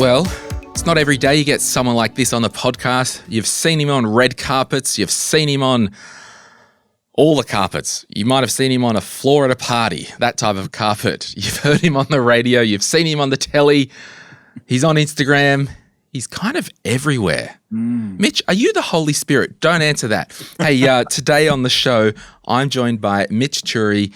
Well, it's not every day you get someone like this on the podcast. You've seen him on red carpets. You've seen him on all the carpets. You might have seen him on a floor at a party, that type of carpet. You've heard him on the radio. You've seen him on the telly. He's on Instagram. He's kind of everywhere. Mitch, are you the Holy Spirit? Don't answer that. Hey, today on the show, I'm joined by Mitch Churi.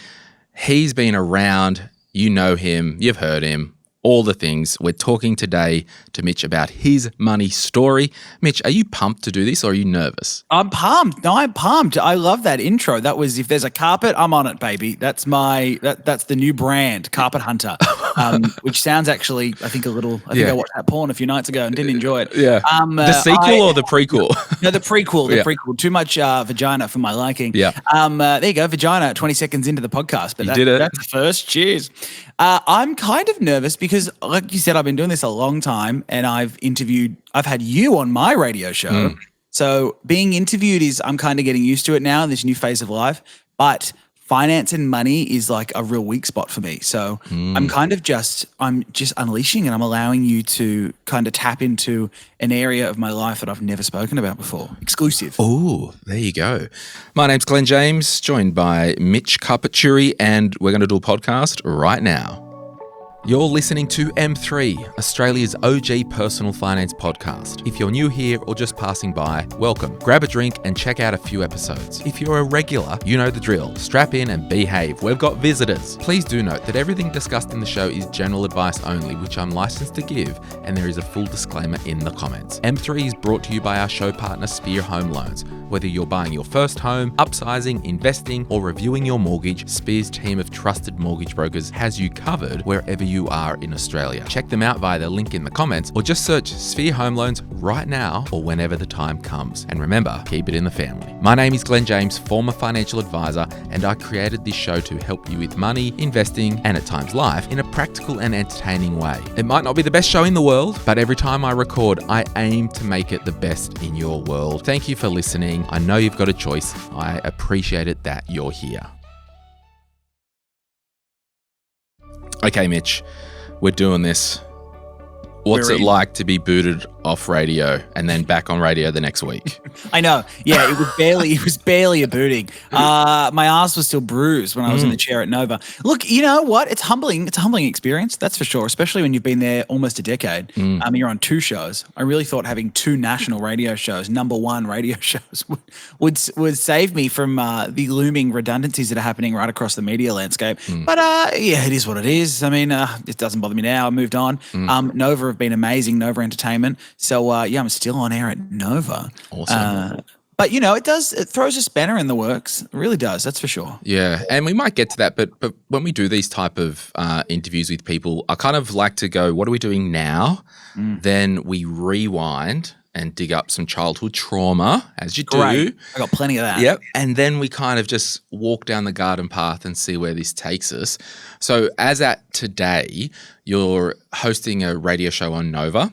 He's been around. You know him. You've heard him. All the things. We're talking today to Mitch about his money story. Mitch, are you pumped to do this or are you nervous? I'm pumped. No, I'm pumped. I love that intro. That was, if there's a carpet, I'm on it, baby. That's the new brand, Carpet Hunter, which sounds actually, I think I watched that porn a few nights ago and didn't enjoy it. Yeah. The sequel or the prequel? No, the prequel. The prequel. Too much vagina for my liking. Yeah. There you go. Vagina, 20 seconds into the podcast. But you did it. That's the first. Cheers. I'm kind of nervous because, like you said, I've been doing this a long time and I've had you on my radio show. So being interviewed I'm kind of getting used to it now, this new phase of life. But finance and money is like a real weak spot for me. So I'm just unleashing and I'm allowing you to kind of tap into an area of my life that I've never spoken about before. Exclusive. Oh, there you go. My name's Glen James, joined by Mitch Churi, and we're going to do a podcast right now. You're listening to M3, Australia's OG personal finance podcast. If you're new here or just passing by, welcome. Grab a drink and check out a few episodes. If you're a regular, you know the drill. Strap in and behave. We've got visitors. Please do note that everything discussed in the show is general advice only, which I'm licensed to give, and there is a full disclaimer in the comments. M3 is brought to you by our show partner, Sphere Home Loans. Whether you're buying your first home, upsizing, investing, or reviewing your mortgage, Sphere's team of trusted mortgage brokers has you covered wherever you are in Australia. Check them out via the link in the comments or just search Sphere Home Loans right now or whenever the time comes. And remember, keep it in the family. My name is Glen James, former financial advisor, and I created this show to help you with money, investing, and at times life in a practical and entertaining way. It might not be the best show in the world, but every time I record, I aim to make it the best in your world. Thank you for listening. I know you've got a choice. I appreciate it that you're here. Okay, Mitch, we're doing this. What's it like to be booted off radio and then back on radio the next week? I know. Yeah, it was barely a booting. My ass was still bruised when I was in the chair at Nova. Look, you know what? It's humbling. It's a humbling experience, that's for sure, especially when you've been there almost a decade. You're on two shows. I really thought having two national radio shows, number one radio shows, would save me from the looming redundancies that are happening right across the media landscape. But it is what it is. I mean, it doesn't bother me now. I moved on. Nova have been amazing, Nova Entertainment. So I'm still on air at Nova. Awesome. But it throws a spanner in the works. It really does. That's for sure. Yeah, and we might get to that. But when we do these type of interviews with people, I kind of like to go, what are we doing now? Then we rewind and dig up some childhood trauma, as you do. I got plenty of that. Yep. And then we kind of just walk down the garden path and see where this takes us. So as at today, you're hosting a radio show on Nova.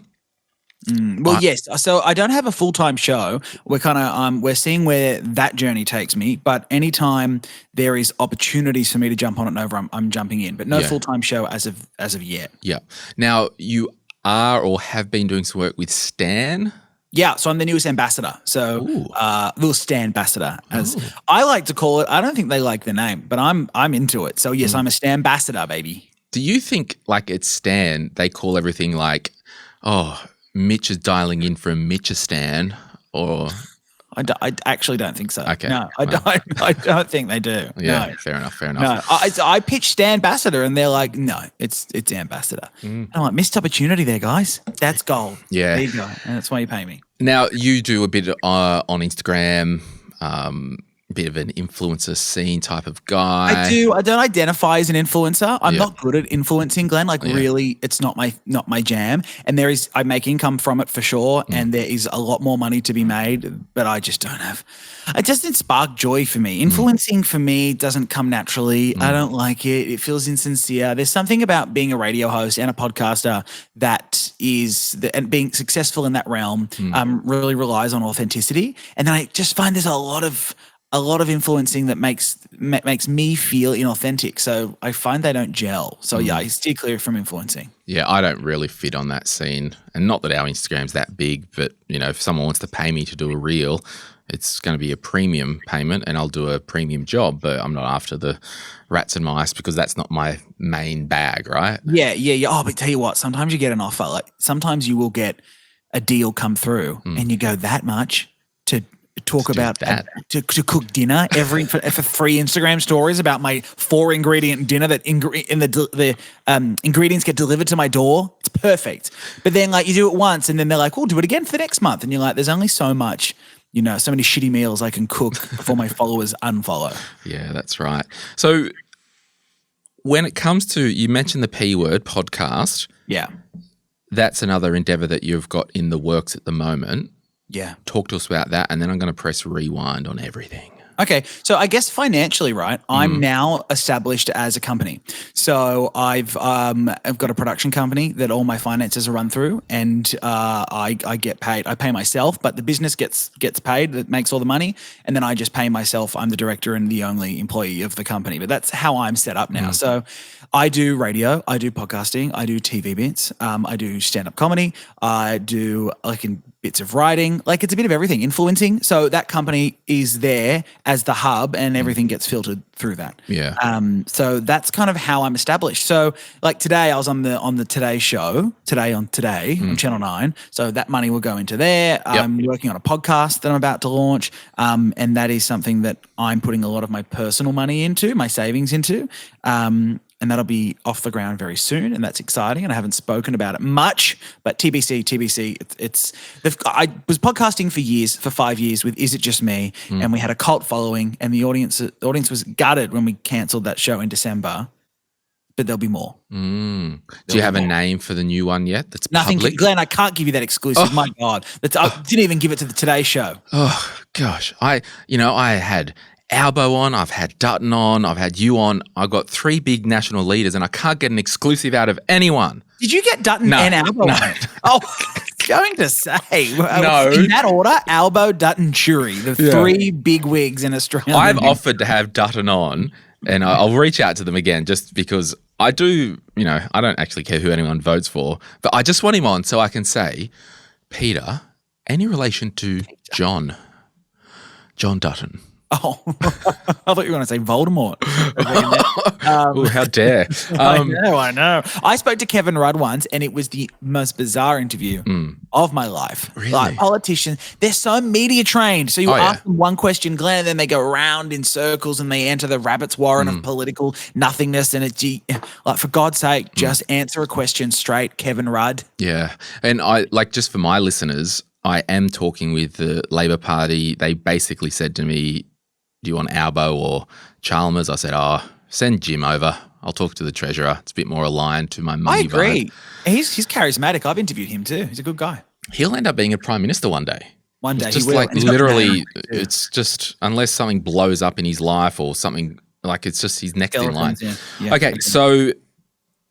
Yes. So I don't have a full-time show. We're kind of we're seeing where that journey takes me. But anytime there is opportunities for me to jump on at Nova, I'm jumping in. But no full-time show as of yet. Yeah. Now you are or have been doing some work with Stan. Yeah, so I'm the newest ambassador. So little Stan ambassador, as I like to call it. I don't think they like the name, but I'm into it. So yes, I'm a Stan ambassador, baby. Do you think like at Stan they call everything like, oh, Mitch is dialing in from Mitchistan, or I actually don't think so. Okay, no, I don't think they do. Yeah, no. Fair enough. No, I pitched Stan ambassador, and they're like, no, it's ambassador. And I'm like, missed opportunity there, guys. That's gold. Yeah, there you go, and that's why you pay me. Now you do a bit on Instagram. Bit of an influencer scene type of guy. I do. I don't identify as an influencer. I'm not good at influencing, Glenn. Really, it's not my jam. And I make income from it for sure. And there is a lot more money to be made, but I just don't have. It doesn't spark joy for me. Influencing for me doesn't come naturally. I don't like it. It feels insincere. There's something about being a radio host and a podcaster and being successful in that realm really relies on authenticity. And then I just find there's a lot of a lot of influencing that makes me feel inauthentic. So I find they don't gel. So yeah, I steer clear from influencing. Yeah, I don't really fit on that scene. And not that our Instagram's that big, but, if someone wants to pay me to do a reel, it's going to be a premium payment and I'll do a premium job, but I'm not after the rats and mice because that's not my main bag, right? Yeah. Oh, but tell you what, sometimes you get an offer. Like sometimes you will get a deal come through and you go that much to talk about that. To cook dinner for 3 Instagram stories about my 4 ingredient dinner that the ingredients get delivered to my door. It's perfect. But then like you do it once and then they're like, "Oh, do it again for the next month." And you're like, "There's only so much, so many shitty meals I can cook before my followers unfollow." Yeah, that's right. So when it comes to, you mentioned the P word podcast. Yeah. That's another endeavor that you've got in the works at the moment. Yeah. Talk to us about that, and then I'm going to press rewind on everything. Okay. So I guess financially, right, I'm now established as a company. So I've got a production company that all my finances are run through, and I get paid. I pay myself, but the business gets paid, that makes all the money, and then I just pay myself. I'm the director and the only employee of the company. But that's how I'm set up now. So I do radio, I do podcasting, I do TV bits, I do stand-up comedy, I do bits of writing, like it's a bit of everything, influencing. So that company is there as the hub and everything gets filtered through that. Yeah. So that's kind of how I'm established. So like today I was on the Today show, on Channel 9. So that money will go into there. I'm working on a podcast that I'm about to launch. And that is something that I'm putting a lot of my personal money into, my savings into. And that'll be off the ground very soon, and that's exciting. And I haven't spoken about it much, but TBC. I was podcasting for 5 years with Is It Just Me, and we had a cult following, and the audience was gutted when we cancelled that show in December. But there'll be more. Do you have a name for the new one yet? That's nothing, public? Glenn. I can't give you that exclusive. Oh. My God, I didn't even give it to the Today Show. Oh gosh, I had Albo on, I've had Dutton on, I've had you on. I've got 3 big national leaders and I can't get an exclusive out of anyone. Did you get Dutton and Albo on? Oh, I was going to say. No. In that order, Albo, Dutton, Churi, the 3 big wigs in Australia. I've offered to have Dutton on and I'll reach out to them again just because I do, I don't actually care who anyone votes for, but I just want him on so I can say, Peter, any relation to John Dutton? Oh, I thought you were going to say Voldemort. How dare. I know. I spoke to Kevin Rudd once and it was the most bizarre interview of my life. Really? Like politicians, they're so media trained. So you ask them one question, Glenn, and then they go around in circles and they enter the rabbit's warren of political nothingness. And it's like, for God's sake, just answer a question straight, Kevin Rudd. Yeah. And just for my listeners, I am talking with the Labor Party. They basically said to me, do you want Albo or Chalmers? I said, send Jim over. I'll talk to the treasurer. It's a bit more aligned to my money. I agree. He's charismatic. I've interviewed him too. He's a good guy. He'll end up being a prime minister one day. One day, it's just he will. like literally, it's just unless something blows up in his life or something, like it's just he's next in line. Yeah, okay, so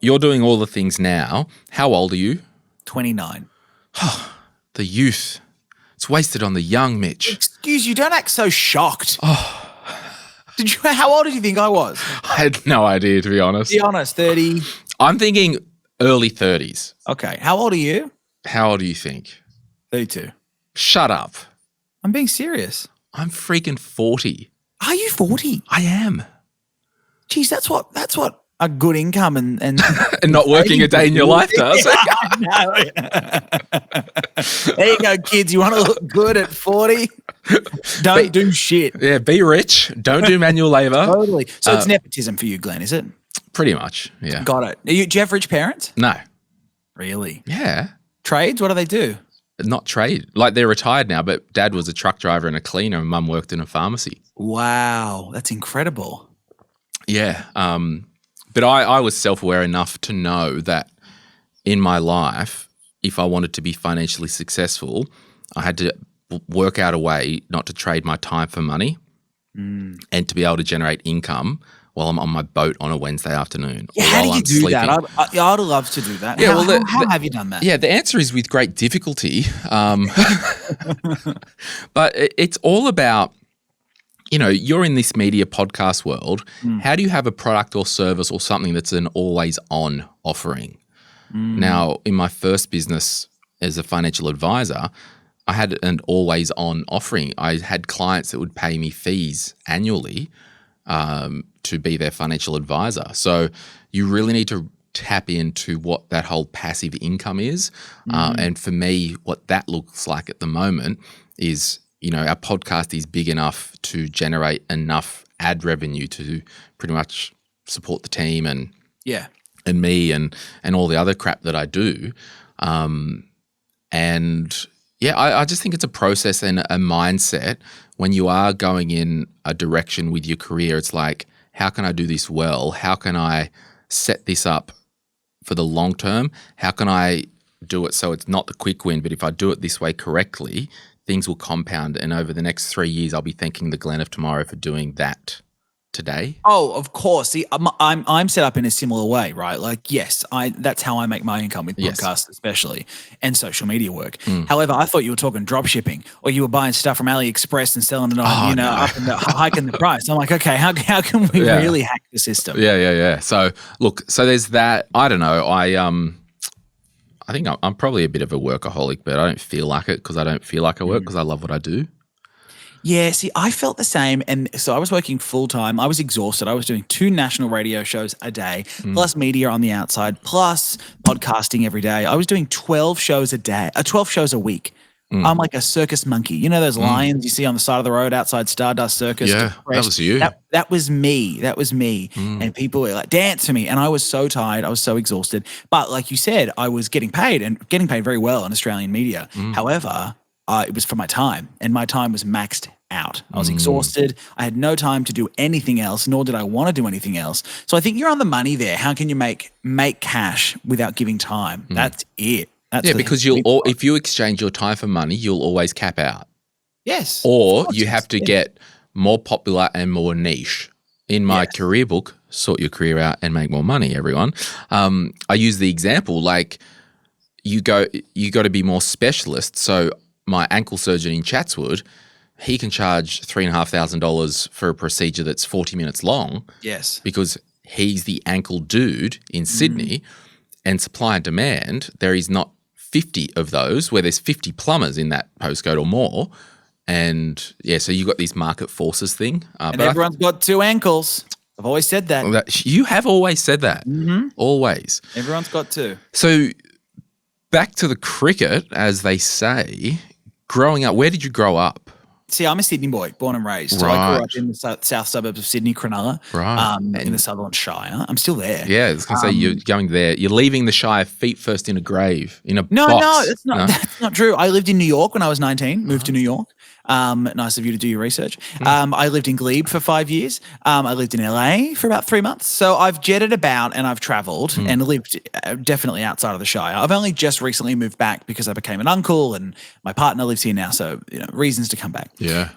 you're doing all the things now. How old are you? 29. The youth. It's wasted on the young, Mitch. Excuse you, don't act so shocked. How old did you think I was? I had no idea, to be honest. Be honest, 30. I'm thinking early 30s. Okay. How old are you? How old do you think? 32. Shut up. I'm being serious. I'm freaking 40. Are you 40? I am. Geez, that's what a good income and and not working a day in your life does. There you go, kids. You want to look good at 40? Don't do shit. Yeah, be rich. Don't do manual labor. Totally. So it's nepotism for you, Glenn, is it? Pretty much, yeah. Got it. Do you have rich parents? No. Really? Yeah. Trades? What do they do? Not trade. Like they're retired now, but dad was a truck driver and a cleaner and mum worked in a pharmacy. Wow. That's incredible. Yeah. But I was self-aware enough to know that in my life, if I wanted to be financially successful, I had to work out a way not to trade my time for money and to be able to generate income while I'm on my boat on a Wednesday afternoon. Yeah, how do you do that? I'd love to do that. Yeah, how have you done that? Yeah, the answer is with great difficulty. But it's all about you're in this media podcast world. How do you have a product or service or something that's an always on offering? Now, in my first business as a financial advisor, I had an always on offering. I had clients that would pay me fees annually to be their financial advisor. So you really need to tap into what that whole passive income is. And for me, what that looks like at the moment is, our podcast is big enough to generate enough ad revenue to pretty much support the team and me and all the other crap that I do. I just think it's a process and a mindset. When you are going in a direction with your career, it's like, how can I do this well? How can I set this up for the long term? How can I do it so it's not the quick win, but if I do it this way correctly, things will compound. And over the next 3 years, I'll be thanking the Glen of tomorrow for doing that today. Oh, of course. See, I'm set up in a similar way, right? Like, yes, that's how I make my income with podcasts, especially, and social media work. However, I thought you were talking drop shipping, or you were buying stuff from AliExpress and selling it on, up and hiking the price. I'm like, okay, how can we really hack the system? Yeah. So look, there's that. I don't know. I think I'm probably a bit of a workaholic, but I don't feel like it because I don't feel like I work because I love what I do. Yeah, see, I felt the same. And so I was working full time. I was exhausted. I was doing 2 national radio shows a day, plus media on the outside, plus podcasting every day. I was doing 12 shows a day, 12 shows a week. I'm like a circus monkey. You know those lions you see on the side of the road outside Stardust Circus? Yeah, that was you. That was me. And people were like, dance to me. And I was so tired. I was so exhausted. But like you said, I was getting paid very well in Australian media. However, it was for my time, and my time was maxed out. I was exhausted. I had no time to do anything else, nor did I want to do anything else. So I think you're on the money there. How can you make cash without giving time? That's it. Because if you exchange your time for money, you'll always cap out. Yes. Or you have to get more popular and more niche. In my career book, Sort Your Career Out and Make More Money, everyone, I use the example like you got to be more specialist. So my ankle surgeon in Chatswood, he can charge $3,500 for a procedure that's 40 minutes long. Yes. Because he's the ankle dude in Sydney, and supply and demand, there is not 50 of those where there's 50 plumbers in that postcode or more. And so you got these market forces thing. And everyone's got 2 ankles. I've always said that. You have always said that. Always. Everyone's got 2. So back to the cricket, as they say, growing up, where did you grow up? See, I'm a Sydney boy, born and raised. So I grew up in the south suburbs of Sydney, Cronulla, in the Sutherland Shire. I'm still there. Yeah, I was going to say, you're going there. You're leaving the Shire feet first in a grave, in a box. No, that's not true. I lived in New York when I was 19, moved to New York. Nice of you to do your research. I lived in Glebe for 5 years. I lived in LA for about 3 months. So I've jetted about and I've traveled and lived definitely outside of the Shire. I've only just recently moved back because I became an uncle and my partner lives here now. So, reasons to come back. Yeah.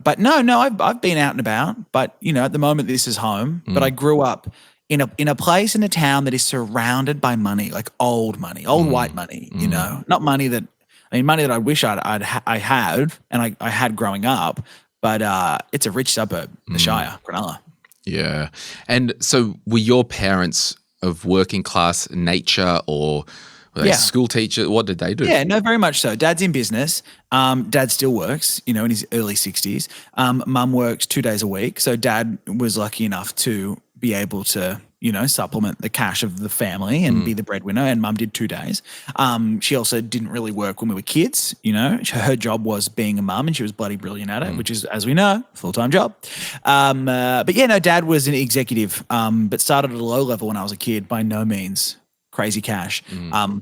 But no, I've been out and about. But, at the moment this is home. But I grew up in a place, in a town that is surrounded by money, like old money, old white money, not money that I wish I had and I had growing up, but it's a rich suburb, the Shire, Cronulla. Yeah. And so were your parents of working class nature, or were they school teachers? What did they do? Yeah, no, very much so. Dad's in business. Dad still works, in his early 60s. Mum works 2 days a week. So Dad was lucky enough to be able to supplement the cash of the family and be the breadwinner, and Mum did 2 days. She also didn't really work when we were kids, her job was being a mum, and she was bloody brilliant at it, which is, as we know, full-time job. But Dad was an executive, but started at a low level when I was a kid, by no means crazy cash,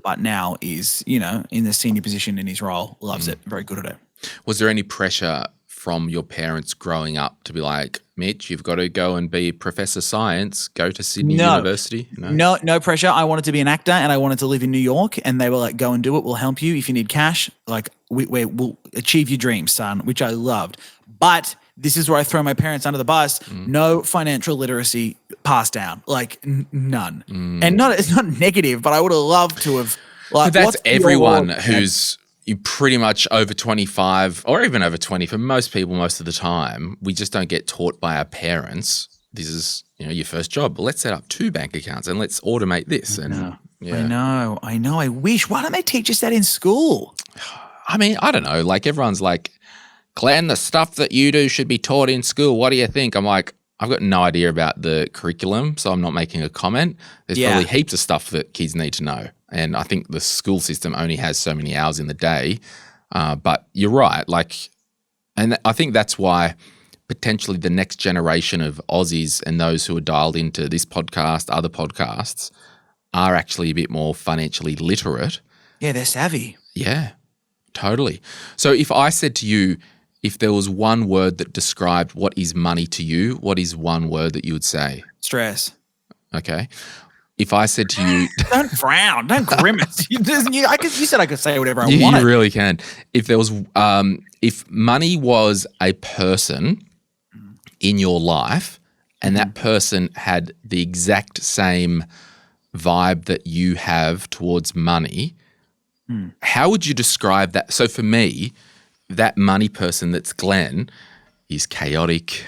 but now is, in the senior position in his role, loves it, very good at it. Was there any pressure from your parents growing up to be like, Mitch, you've got to go and be Professor Science, go to Sydney University? No pressure. I wanted to be an actor and I wanted to live in New York, and they were like, go and do it. We'll help you if you need cash. Like, we'll achieve your dreams, son, which I loved. But this is where I throw my parents under the bus. No financial literacy passed down, like none. And it's not negative, but I would have loved to have. Like, but that's everyone who's you pretty much over 25 or even over 20 for most people most of the time, we just don't get taught by our parents. This is, your first job. Well, let's set up 2 bank accounts and let's automate this. I know. I wish. Why don't they teach us that in school? I mean, I don't know. Like everyone's like, Glenn, the stuff that you do should be taught in school. What do you think? I'm like, I've got no idea about the curriculum, so I'm not making a comment. There's probably heaps of stuff that kids need to know. And I think the school system only has so many hours in the day. But you're right. And I think that's why potentially the next generation of Aussies and those who are dialed into this podcast, other podcasts, are actually a bit more financially literate. Yeah, they're savvy. Yeah, totally. So if I said to you, if there was one word that described what is money to you, what is one word that you would say? Stress. Okay. If I said to you... Don't frown. Don't grimace. You said I could say whatever I wanted. You really can. If there was... if money was a person in your life and that person had the exact same vibe that you have towards money, how would you describe that? So for me, that money person that's Glen is chaotic,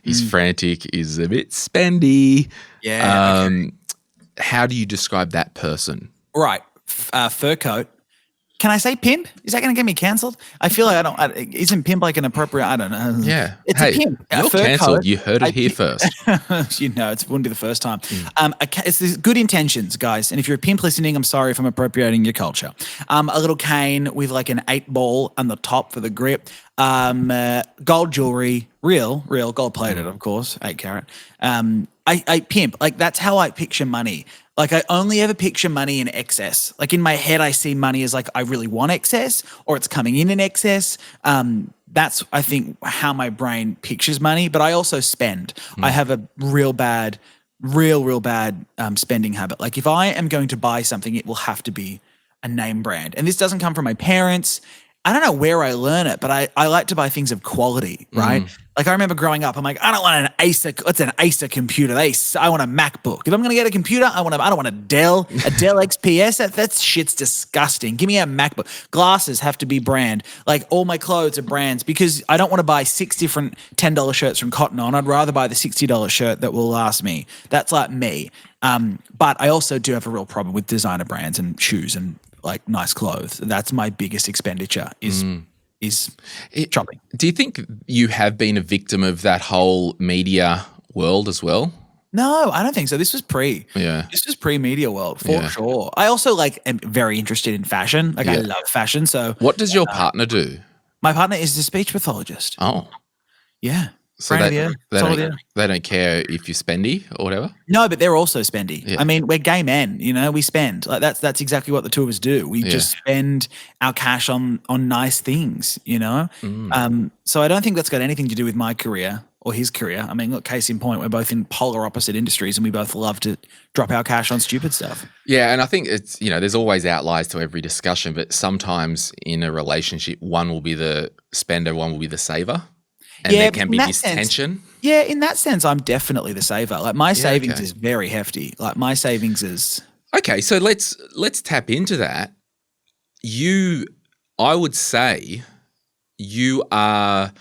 is frantic, is a bit spendy. Yeah. How do you describe that person? Right. Fur coat. Can I say pimp? Is that going to get me cancelled? I feel like isn't pimp like an appropriate, I don't know. Yeah. It's a pimp. You're cancelled. You heard it here first. It wouldn't be the first time. It's good intentions, guys. And if you're a pimp listening, I'm sorry if I'm appropriating your culture. A little cane with like an 8-ball on the top for the grip. Gold jewelry, real gold plated, of course, 8 carat. I pimp. Like that's how I picture money. Like I only ever picture money in excess. Like in my head, I see money as like I really want excess or it's coming in excess. That's, I think, how my brain pictures money. But I also spend. I have a real bad spending habit. Like if I am going to buy something, it will have to be a name brand. And this doesn't come from my parents. I don't know where I learn it, but I like to buy things of quality, right? Like I remember growing up, I'm like, I don't want an Acer. What's an Acer computer? I want a MacBook. If I'm going to get a computer, I don't want a Dell XPS. That shit's disgusting. Give me a MacBook. Glasses have to be brand. Like all my clothes are brands because I don't want to buy 6 different $10 shirts from Cotton On. I'd rather buy the $60 shirt that will last me. That's like me. But I also do have a real problem with designer brands and shoes and like nice clothes. That's my biggest expenditure is shopping. Do you think you have been a victim of that whole media world as well? No, I don't think so. This was pre-media world for sure. I also am very interested in fashion. Like I love fashion. So what does your partner do? My partner is a speech pathologist. Oh. Yeah. So they don't care if you're spendy or whatever? No, but they're also spendy. Yeah. I mean, we're gay men, we spend. Like that's exactly what the two of us do. We just spend our cash on nice things, So I don't think that's got anything to do with my career or his career. I mean, look, case in point, we're both in polar opposite industries and we both love to drop our cash on stupid stuff. Yeah, and I think it's, there's always outliers to every discussion, but sometimes in a relationship, one will be the spender, one will be the saver. And there can be this tension. Yeah, in that sense, I'm definitely the saver. Like my savings is very hefty. Like my savings is... Okay, so let's tap into that. I would say you are...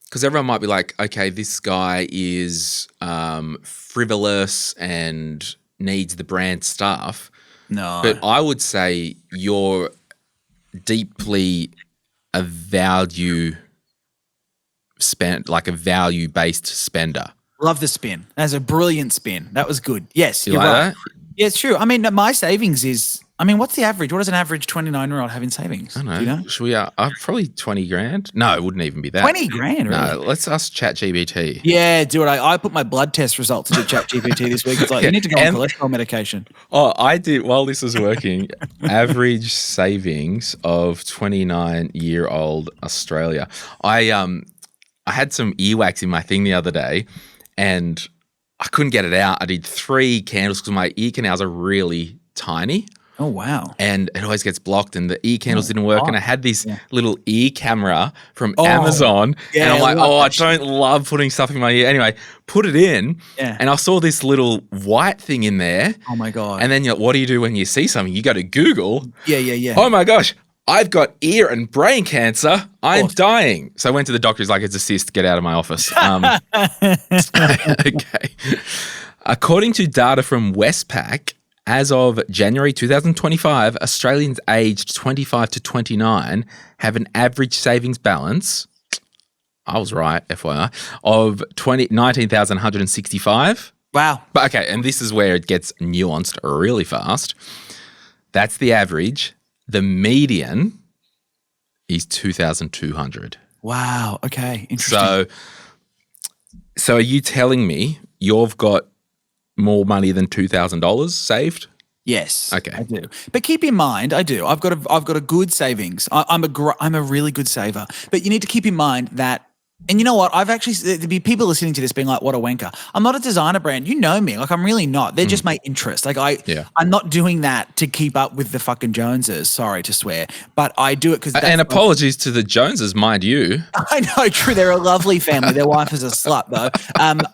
Because everyone might be like, okay, this guy is frivolous and needs the brand stuff. No. But I would say you're deeply a value-based spender. Love the spin. That's a brilliant spin. That was good. Yes, you're like right. That? Yeah, it's true. I mean, my savings is... I mean, what's the average? What does an average 29-year-old have in savings? I don't know. Do you know? Should we? Probably 20 grand. No, it wouldn't even be that. 20 grand, really? No, let's ask ChatGPT. Yeah, do it. I put my blood test results into ChatGPT this week. It's like, you need to go on cholesterol medication. Oh, I did, while this was working, average savings of 29-year-old Australia. I had some earwax in my thing the other day and I couldn't get it out. I did 3 candles because my ear canals are really tiny. Oh, wow. And it always gets blocked and the ear candles didn't work. And I had this little ear camera from Amazon. Yeah, and I'm like, I don't love putting stuff in my ear. Anyway, put it in and I saw this little white thing in there. Oh, my God. And then you're like, what do you do when you see something? You go to Google. Yeah. Oh, my gosh. I've got ear and brain cancer. I'm dying. So I went to the doctor. He's like, it's a cyst. Get out of my office. Okay. According to data from Westpac, as of January 2025, Australians aged 25 to 29 have an average savings balance, I was right, FYI, of 19,165. Wow. But okay, and this is where it gets nuanced really fast. That's the average. The median is 2,200. Wow. Okay. Interesting. So are you telling me you've got more money than $2,000 saved? Yes. Okay. I do. But keep in mind, I do. I've got a good savings. I'm a really good saver. But you need to keep in mind that. And you know what? I've actually, there'd be people listening to this being like, what a wanker. I'm not a designer brand. You know me. Like, I'm really not. They're just my interest. Like, I'm not doing that to keep up with the fucking Joneses. Sorry to swear. But I do it because And apologies to the Joneses, mind you. I know, true. They're a lovely family. Their wife is a slut, though.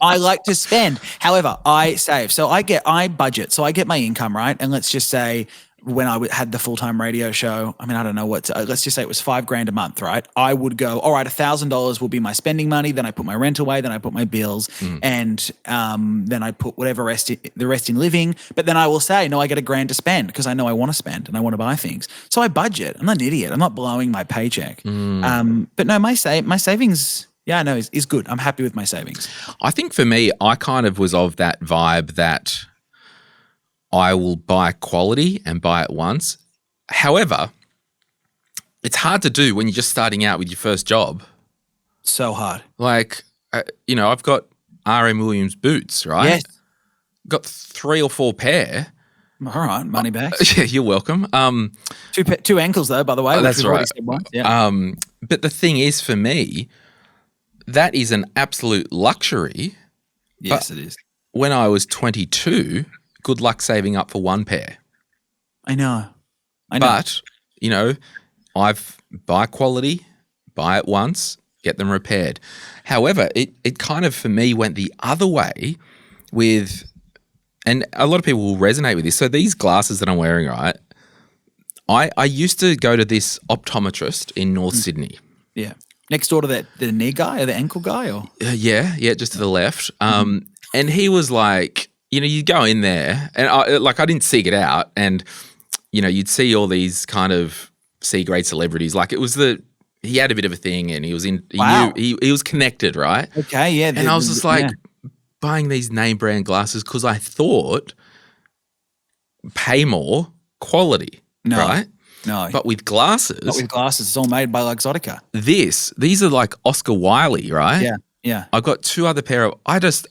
I like to spend. However, I save. So I budget. So I get my income, right? And let's just say, when I had the full-time radio show, I mean, I don't know let's just say it was $5,000 a month, right? I would go, all right, $1,000 will be my spending money. Then I put my rent away. Then I put my bills, and then I put whatever the rest in living. But then I will say, no, I get $1,000 to spend because I know I want to spend and I want to buy things. So I budget. I'm not an idiot. I'm not blowing my paycheck. But no, my savings, yeah, I know is good. I'm happy with my savings. I think for me, I kind of was of that vibe that I will buy quality and buy it once. However, it's hard to do when you're just starting out with your first job. So hard. Like, I've got RM Williams boots, right? Yes. Got 3 or 4 pair. All right, money back. Yeah, you're welcome. Two ankles though, by the way. That's right. Yeah. But the thing is, for me, that is an absolute luxury. Yes, it is. When I was 22, good luck saving up for 1 pair. I know. But, I've buy quality, buy it once, get them repaired. However, it kind of, for me, went the other way with, and a lot of people will resonate with this. So these glasses that I'm wearing, right, I used to go to this optometrist in North Sydney. Yeah. Next door to the knee guy or the ankle guy? Or Yeah, just to the left. And he was like, you go in there, and I didn't seek it out, and you'd see all these kind of C-grade celebrities. Like, he had a bit of a thing, and he was he was connected, right? Okay, yeah. And I was just like buying these name brand glasses because I thought pay more, quality, right? No. But with glasses, it's all made by Luxottica. These are like Oscar Wilde, right? Yeah. Yeah. I've got 2 other pair of, I'm just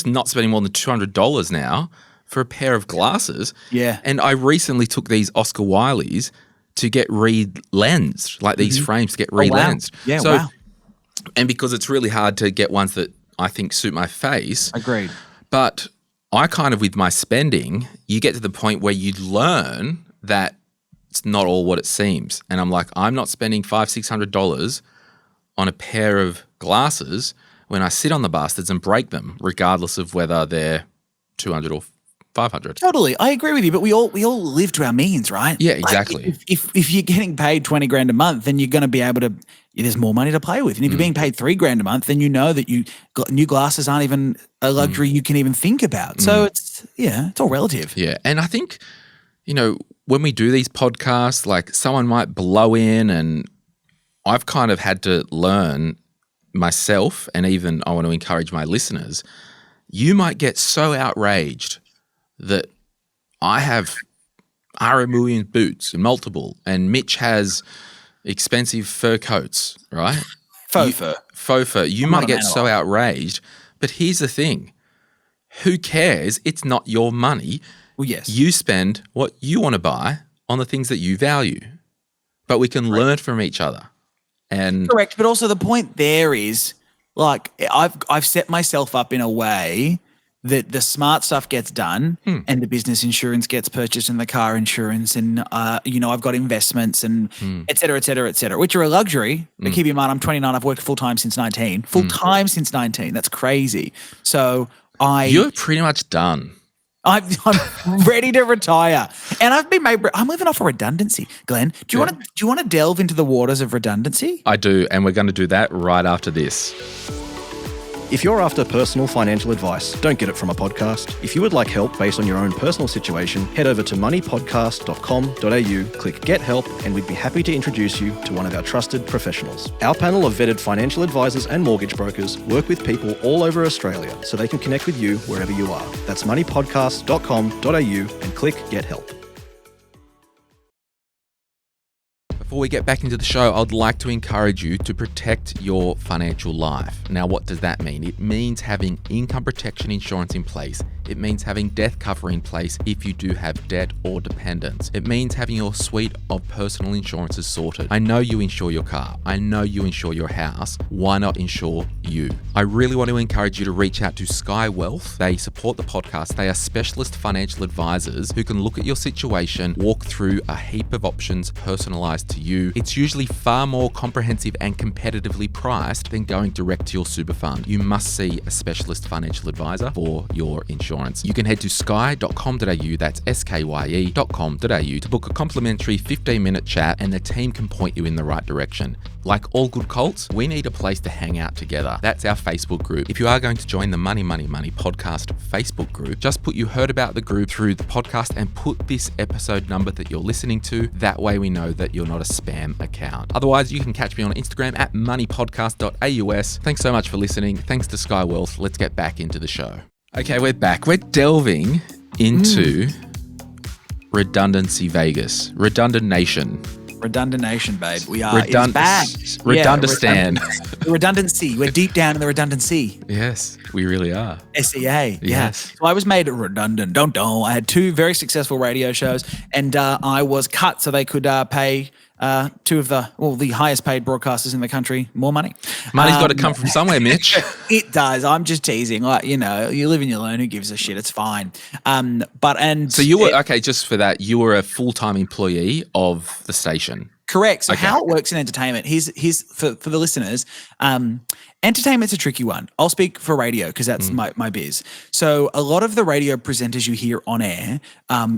not spending more than $200 now for a pair of glasses. Yeah. And I recently took these Oscar Wildes to get re-lensed, like these frames to get re-lensed. Wow. Yeah, so, wow. And because it's really hard to get ones that I think suit my face. Agreed. But I kind of, with my spending, you get to the point where you learn that it's not all what it seems. And I'm like, I'm not spending $500-$600 on a pair of glasses when I sit on the bastards and break them, regardless of whether they're 200 or 500. Totally, I agree with you. But we all live to our means, right? Yeah, exactly. Like if you're getting paid $20,000 a month, then you're going to be able to. There's more money to play with, and if you're being paid $3,000 a month, then you know that new glasses aren't even a luxury you can even think about. So it's all relative. Yeah, and I think when we do these podcasts, like someone might blow in, and I've kind of had to learn myself, and even I want to encourage my listeners, you might get so outraged that I have RM Williams boots and multiple, and Mitch has expensive fur coats, right? Faux fur. You might get so outraged, but here's the thing. Who cares? It's not your money. Well, yes. You spend what you want to buy on the things that you value, but we can learn from each other. And correct, but also the point there is, like, I've set myself up in a way that the smart stuff gets done and the business insurance gets purchased and the car insurance and, I've got investments and et cetera, which are a luxury. But keep in mind, I'm 29. I've worked full-time since 19. That's crazy. So you're pretty much done. I'm ready to retire, and I'm living off a redundancy. Glenn, do you want to delve into the waters of redundancy? I do, and we're going to do that right after this. If you're after personal financial advice, don't get it from a podcast. If you would like help based on your own personal situation, head over to moneypodcast.com.au, click Get Help, and we'd be happy to introduce you to one of our trusted professionals. Our panel of vetted financial advisors and mortgage brokers work with people all over Australia so they can connect with you wherever you are. That's moneypodcast.com.au and click Get Help. Before we get back into the show, I'd like to encourage you to protect your financial life. Now, what does that mean? It means having income protection insurance in place. It means having death cover in place if you do have debt or dependents. It means having your suite of personal insurances sorted. I know you insure your car. I know you insure your house. Why not insure you? I really want to encourage you to reach out to Sky Wealth. They support the podcast. They are specialist financial advisors who can look at your situation, walk through a heap of options personalized to you. It's usually far more comprehensive and competitively priced than going direct to your super fund. You must see a specialist financial advisor for your insurance. You can head to sky.com.au, that's skye.com.au, to book a complimentary 15-minute chat, and the team can point you in the right direction. Like all good cults, we need a place to hang out together. That's our Facebook group. If you are going to join the Money podcast Facebook group, just put you heard about the group through the podcast and put this episode number that you're listening to. That way we know that you're not a spam account. Otherwise, you can catch me on Instagram at moneypodcast.aus. Thanks so much for listening. Thanks to Sky Wealth. Let's get back into the show. Okay, we're back. We're delving into Redundancy Vegas, Redundant Nation. Redundant Nation, babe. We are it's back. Redundistan. The redundancy. We're deep down in the redundancy. Yes, we really are. SEA. Yes. Yeah. So I was made redundant. Don't. I had 2 very successful radio shows, and I was cut so they could pay 2 of the highest paid broadcasters in the country more money. Money's got to come from somewhere, Mitch. It does. I'm just teasing. Like, you live and you learn. Who gives a shit? It's fine. So you were just for that. You were a full-time employee of the station. Correct. So how it works in entertainment, here's for the listeners, entertainment's a tricky one. I'll speak for radio because that's my biz. So a lot of the radio presenters you hear on air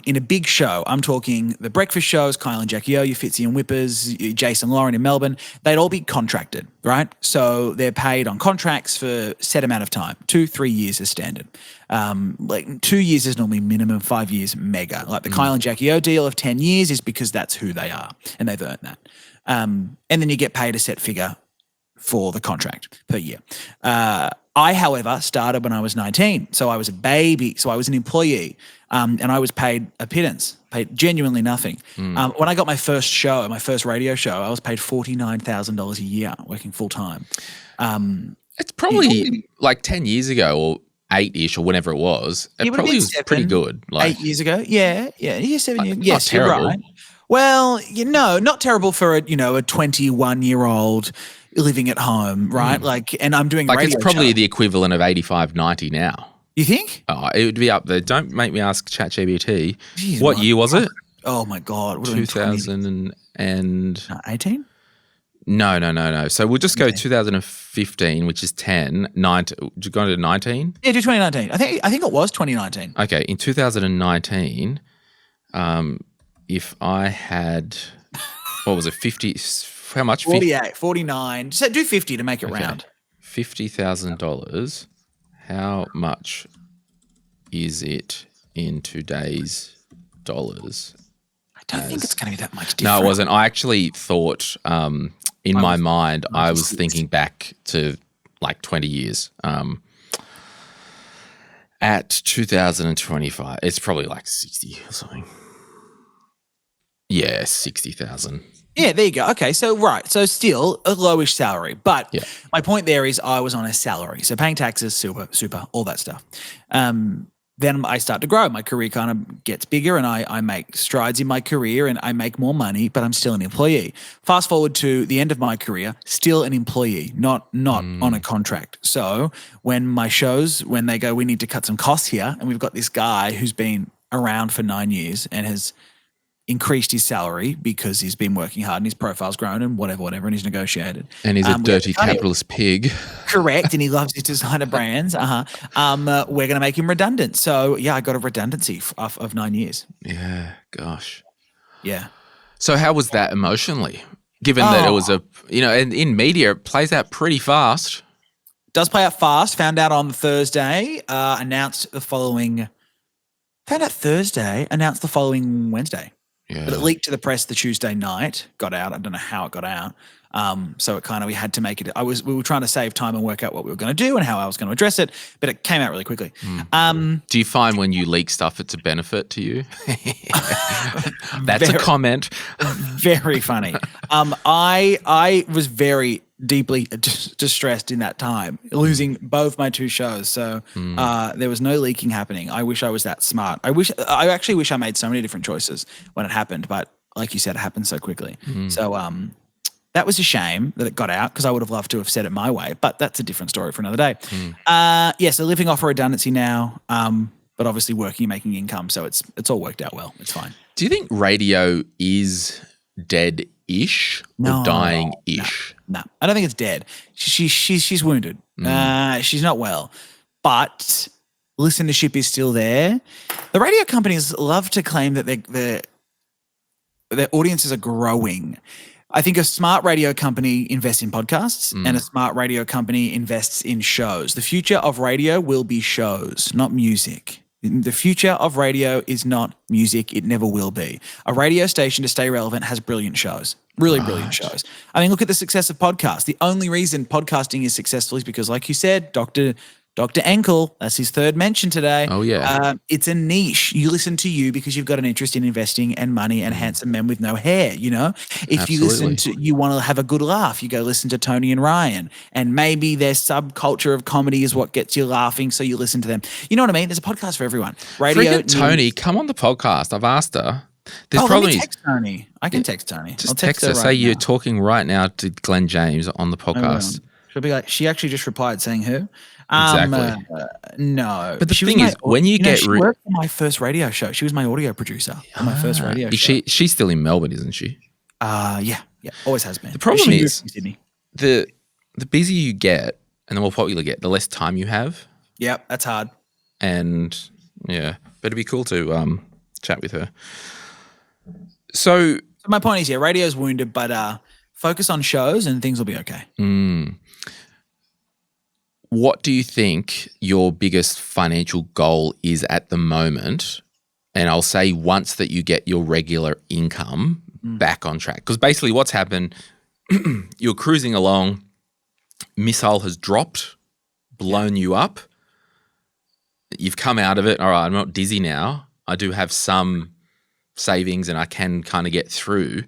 in a big show, I'm talking the breakfast shows, Kyle and Jackie O, your Fitzy and Whippers, Jason Lauren in Melbourne, they'd all be contracted, right? So they're paid on contracts for a set amount of time. 2-3 years is standard. Like 2 years is normally minimum, 5 years mega. Like the Kyle and Jackie O deal of 10 years is because that's who they are and they've earned that. And then you get paid a set figure for the contract per year. I, however, started when I was 19. So I was a baby. So I was an employee and I was paid a pittance, paid genuinely nothing. When I got my first show, my first radio show, I was paid $49,000 a year working full time. It's probably like 10 years ago or 8-ish or whenever it was. It probably was pretty good. Like 8 years ago. Yeah. 7 years. Yes, you're right. Well, not terrible for a 21-year-old living at home, right? Like, and I'm doing radio it's probably show. the equivalent of 85, 90 now. You think? Oh, it would be up there. Don't make me ask ChatGPT. Jeez, what year was it? Oh my God. 2018? No. So we'll just go 2015, which is 10. 19. Did you go to 19? Yeah, do 2019. I think it was 2019. Okay, in 2019, if I had, what was it, 50, how much? 48, 49. So do 50 to make it round. $50,000. How much is it in today's dollars? I don't think it's going to be that much different. No, it wasn't. I actually thought in my mind, I was thinking back to like 20 years. At 2025, it's probably like 60 or something. Yeah, 60,000. Yeah, there you go. Okay, so right. So still a lowish salary. But my point there is I was on a salary. So paying taxes, super, all that stuff. Then I start to grow. My career kind of gets bigger and I make strides in my career and I make more money, but I'm still an employee. Fast forward to the end of my career, still an employee, not on a contract. So when my shows, when they go, we need to cut some costs here, and we've got this guy who's been around for 9 years and has increased his salary because he's been working hard and his profile's grown and whatever, and he's negotiated. And he's a dirty capitalist pig. Correct, and he loves his designer brands. We're going to make him redundant. So, yeah, I got a redundancy of 9 years. Yeah, gosh. Yeah. So how was that emotionally? Given that it was and in media, it plays out pretty fast. Does play out fast. Found out on Thursday, announced the following Wednesday. Yeah. But it leaked to the press the Tuesday night, got out. I don't know how it got out. So it we had to make it. We were trying to save time and work out what we were going to do and how I was going to address it, but it came out really quickly. Do you find when you leak stuff, it's a benefit to you? That's a comment. Very funny. I was very deeply distressed in that time, losing both my two shows. So there was no leaking happening. I wish I was that smart. I actually wish I made so many different choices when it happened, but like you said, it happened so quickly. So that was a shame that it got out because I would have loved to have said it my way, but that's a different story for another day. So living off a redundancy now, but obviously working and making income. So it's all worked out well. It's fine. Do you think radio is dead-ish or dying-ish? No, I don't think it's dead. She's wounded. She's not well, but listenership is still there. The radio companies love to claim that their audiences are growing. I think a smart radio company invests in podcasts and a smart radio company invests in shows. The future of radio will be shows, not music. The future of radio is not music. It never will be. A radio station, to stay relevant, has brilliant shows. Really brilliant shows. I mean, look at the success of podcasts. The only reason podcasting is successful is because, like you said, Dr. Enkel, that's his third mention today. Oh, yeah. It's a niche. You listen to you because you've got an interest in investing and money and handsome men with no hair, you know? If you want to have a good laugh, you go listen to Tony and Ryan. And maybe their subculture of comedy is what gets you laughing, so you listen to them. You know what I mean? There's a podcast for everyone. Radio. Tony, come on the podcast. I've asked her. Let me text Tony. I can text Tony. Just text her. Say you're talking right now to Glen James on the podcast. She'll be like, she actually just replied saying who? Exactly. No. But the thing is, when you get... She worked on my first radio show. She was my audio producer on my first radio show. She's still in Melbourne, isn't she? Yeah. Always has been. The problem is the busier you get and the more popular you get, the less time you have. Yep, that's hard. And, yeah, but it'd be cool to chat with her. So my point is, radio's wounded, but focus on shows and things will be okay. What do you think your biggest financial goal is at the moment? And I'll say once that you get your regular income back on track. Because basically what's happened, you're cruising along, missile has dropped, blown you up. You've come out of it. All right, I'm not dizzy now. I do have some savings and I can kind of get through.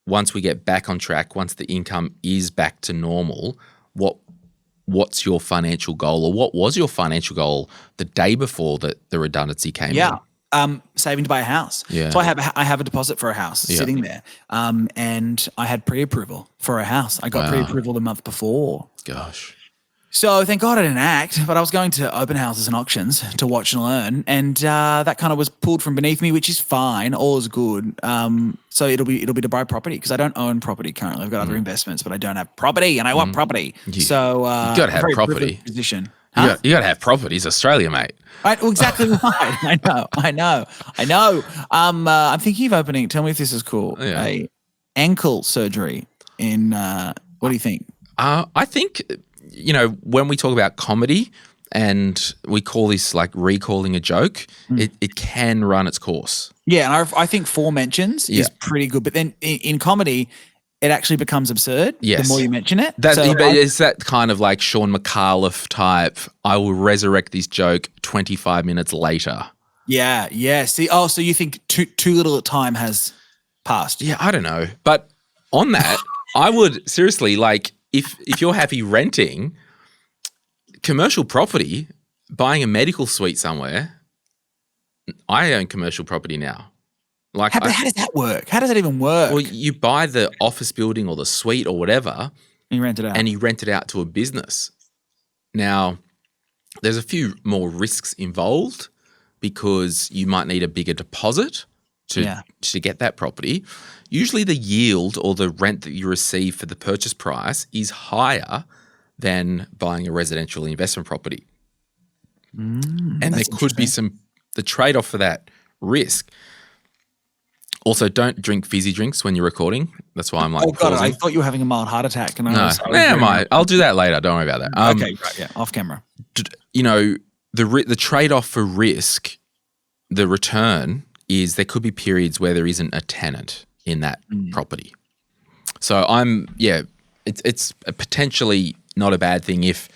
Once we get back on track, once the income is back to normal, what's your financial goal, or what was your financial goal the day before the redundancy came in? Saving to buy a house. Yeah. So I have a deposit for a house sitting there, and I had pre-approval for a house. I got pre-approval the month before. Gosh. So thank God I didn't act, but I was going to open houses and auctions to watch and learn, and that kind of was pulled from beneath me, which is fine. All is good. So it'll be to buy property because I don't own property currently. I've got other investments, but I don't have property, and I want property. So you got to have property. Position. Huh? You got to have property. It's Australia, mate. Right, well, exactly right. I know. I'm thinking of opening. Tell me if this is cool. Yeah. A ankle surgery in. What do you think? I think, when we talk about comedy and we call this like recalling a joke, it can run its course. Yeah, and I think 4 mentions is pretty good. But then in comedy, it actually becomes absurd the more you mention it. It's that kind of like Sean McAuliffe type, I will resurrect this joke 25 minutes later. Yeah. See, so you think too little time has passed? Yeah, I don't know. But on that, I would seriously, like, if you're happy renting commercial property, buying a medical suite somewhere, I own commercial property now. Like, how does that work? How does that even work? Well, you buy the office building or the suite or whatever, and you rent it out, to a business. Now, there's a few more risks involved because you might need a bigger deposit to get that property, usually the yield or the rent that you receive for the purchase price is higher than buying a residential investment property. And there could be the trade-off for that risk. Also, don't drink fizzy drinks when you're recording. That's why I'm like, oh god, pausing. I thought you were having a mild heart attack. And I'll do that later. Don't worry about that. Okay, right, yeah, off camera. The trade-off for risk, the return is there could be periods where there isn't a tenant in that property. So it's potentially not a bad thing if,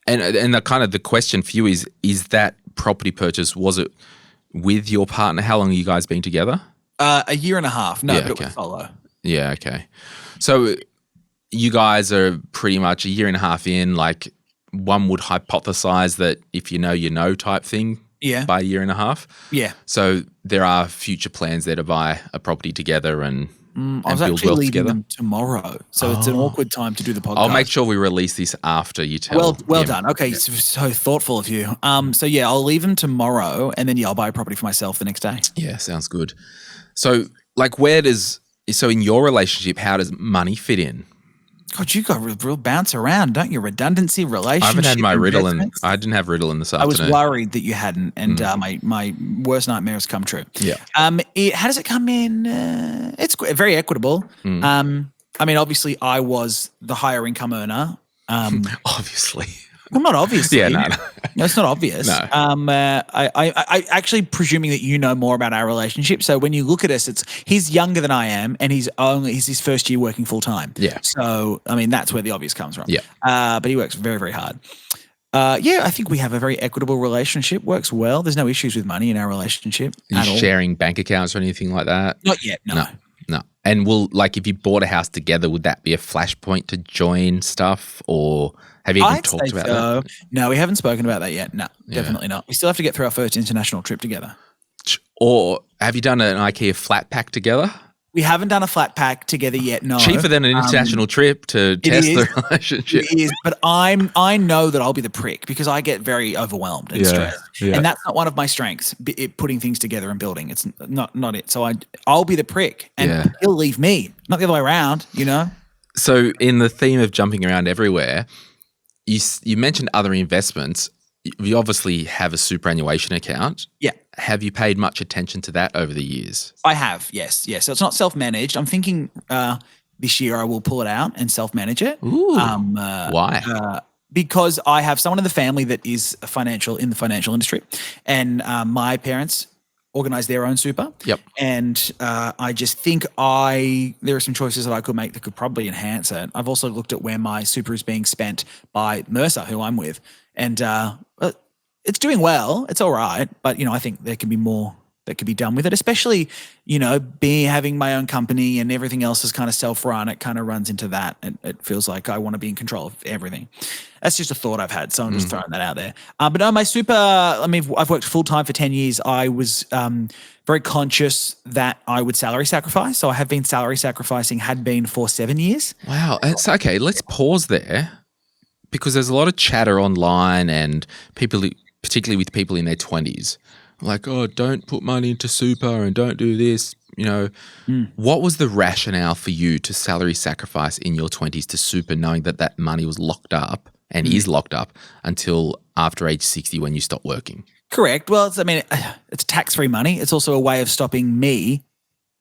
and the kind of the question for you is that property purchase, was it with your partner? How long have you guys been together? A year and a half. No, but it was solo. Yeah, okay. So you guys are pretty much a year and a half in, like one would hypothesize that if you know type thing by a year and a half. Yeah. So there are future plans there to buy a property together and I was build actually wealth leaving together. them tomorrow, so it's an awkward time to do the podcast. I'll make sure we release this after you tell. Well him. done. Okay, so thoughtful of you. So yeah, I'll leave them tomorrow, and then I'll buy a property for myself the next day. Yeah, sounds good. So like, so in your relationship, how does money fit in? God, you got real bounce around, don't you? Redundancy, relationship. I haven't had my Ritalin. I didn't have Ritalin this afternoon. I was worried that you hadn't, and my worst nightmare has come true. Yeah. How does it come in? It's very equitable. I mean, obviously, I was the higher income earner. Obviously. Well, not obviously. Yeah, no, it's not obvious. No. I actually presuming that you know more about our relationship. So when you look at us, he's younger than I am, and he's his first year working full time. Yeah. So I mean, that's where the obvious comes from. Yeah. But he works very, very hard. I think we have a very equitable relationship. Works well. There's no issues with money in our relationship. Are you sharing bank accounts or anything like that? Not yet. No. And if you bought a house together, would that be a flashpoint to join stuff, or have you even talked about that? No, we haven't spoken about that yet. No, definitely not. We still have to get through our first international trip together. Or have you done an IKEA flat pack together? We haven't done a flat pack together yet, no. Cheaper than an international trip to test the relationship. It is, but I know that I'll be the prick because I get very overwhelmed and stressed. Yeah. And that's not one of my strengths, putting things together and building. It's not it. So I'll be the prick and he'll leave me, not the other way around, So in the theme of jumping around everywhere, you mentioned other investments. You obviously have a superannuation account. Yeah. Have you paid much attention to that over the years? I have, yes. So it's not self-managed. I'm thinking this year I will pull it out and self-manage it. Ooh, why? Because I have someone in the family that is in the financial industry, and my parents organize their own super. Yep. And I just think there are some choices that I could make that could probably enhance it. I've also looked at where my super is being spent by Mercer, who I'm with, and it's doing well. It's all right, but I think there can be more that could be done with it, especially having my own company and everything else is kind of self-run. It kind of runs into that, and it feels like I want to be in control of everything. That's just a thought I've had, so I'm just throwing that out there. But no, my super. I mean, I've worked full time for 10 years. I was very conscious that I would salary sacrifice, so I have been salary sacrificing. Had been for 7 years. Wow, it's okay. Let's pause there because there's a lot of chatter online and people, particularly with people in their 20s. Like, oh, don't put money into super and don't do this. What was the rationale for you to salary sacrifice in your 20s to super, knowing that money was locked up and is locked up until after age 60 when you stop working? Correct. Well, it's tax-free money. It's also a way of stopping me